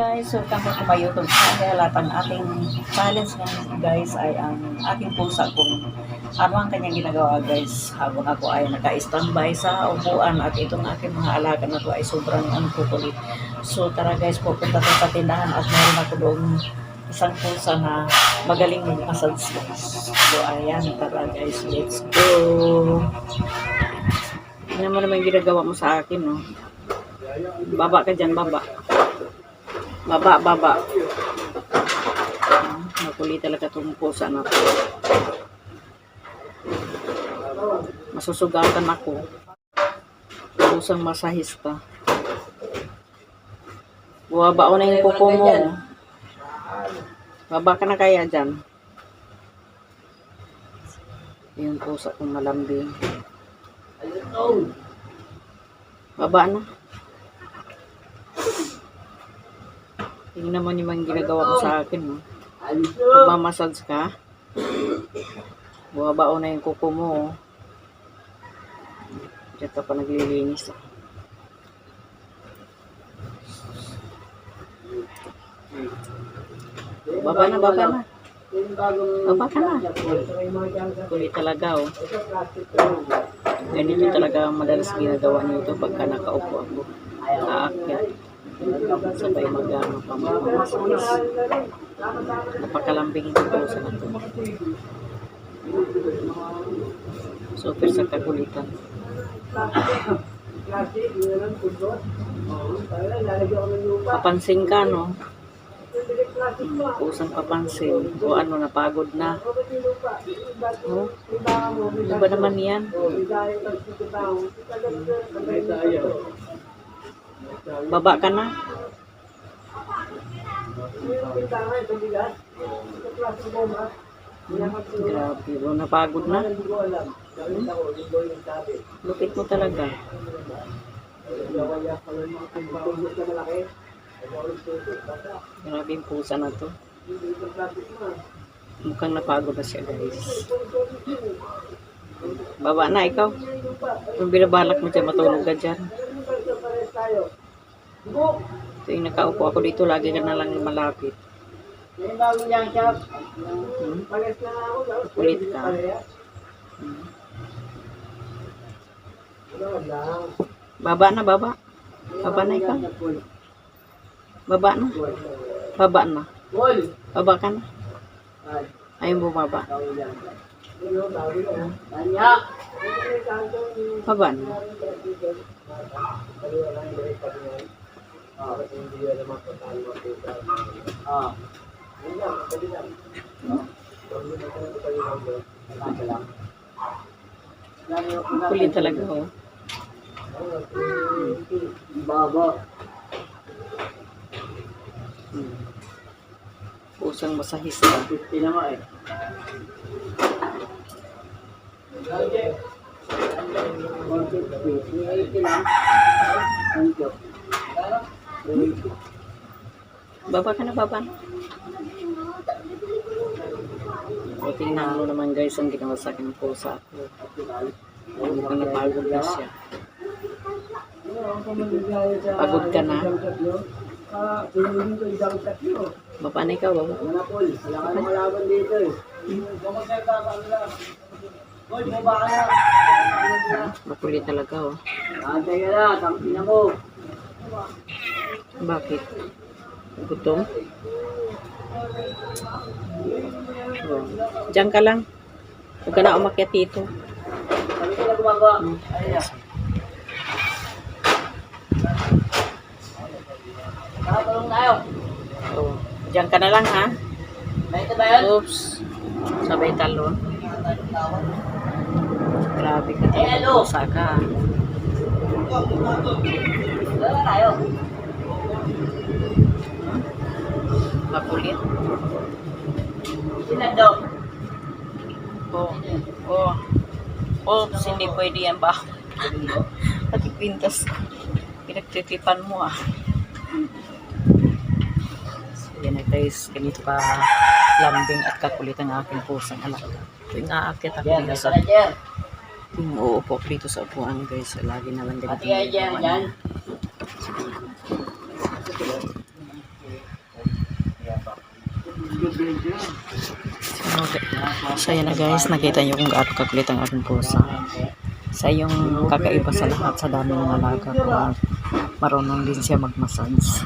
guys, welcome back to my YouTube channel. At ang ating challenge ngayon guys ay ang aking pusa kung ano ang kanyang ginagawa guys habang ako ay naka-standby sa upuan at itong aking mga alaga na to ay sobrang kukulit. So tara guys, pupunta tayo sa tindahan at meron ako doon isang pusa na magaling mag-massage guys. So ayan, tara guys, let's go. Tingnan mo naman yung ginagawa mo sa akin, no? Baba ka dyan, baba. Baba. Makulit talaga itong pusa na to. Masusugatan ako. Pusang masahista. Buwaba na yung kuko mo. Baba ka na kaya dyan. Yung pusa kong malambing. Baba na. Tingnan naman yung ginagawa ko sa akin, no? Magmamassage ka. Buwabao na yung kuko mo. Diyan ka pa naglilinis. Baba na. Baba ka na. Kulit talaga, oh. Ganito talaga madalas ginagawa nito pagka nakaupo ako. Aakyat. Sabay mag-pamamasakis. Napakalambing ito po sa nato. Super sa kakulitan. Papansin ka, no? Pusang papansin. O ano, napagod na. Oh, ano ba naman yan? Baba ka na. Grabe, bro, napagod na. Lupit mo talaga. Grabe yung pusa na to. Mukhang napagod na siya, guys. Baba na, ikaw. Kung binabalak mo dyan, matulog ka dyan. So, yung nakaupo ako dito, lagi ka na lang malapit. Kulit ka. Baba na. Baba na ikaw. Baba na. Baba ka na. Ayaw bumaba. Baba na. Kulit talaga, oh. Pusang masahista. Baba ka na, baba. O, tingnan mo naman guys ang ginawa sa akin ng pusa. Mukhang napagod na siya. Pagod ka na. Baba na ikaw, baba. Makulit talaga, oh. Bakit? Gutom? Oh. Diyan ka lang. Huwag ka na umakyat dito. Oh. Diyan ka na lang, ha? Oops. Sabay talon. Grabe ka talaga. Pusa ka. Makulit. Oops, hindi pwede yan ba? Pati pintas. Pinagtitipan mo, ah. So, yan na guys. Ganito ka lambing at kakulit ang aking pusang alaga. Tuwing aakyat ako dito sa tuwing uupo ako dito sa upuan guys. Lagi na lang ganito. So yan na guys, nakita nyo kung gaano kakulit ang aking pusa. Sa yung kakaiba sa lahat, sa dami ng alaga ko. Marunong din siya mag-massage.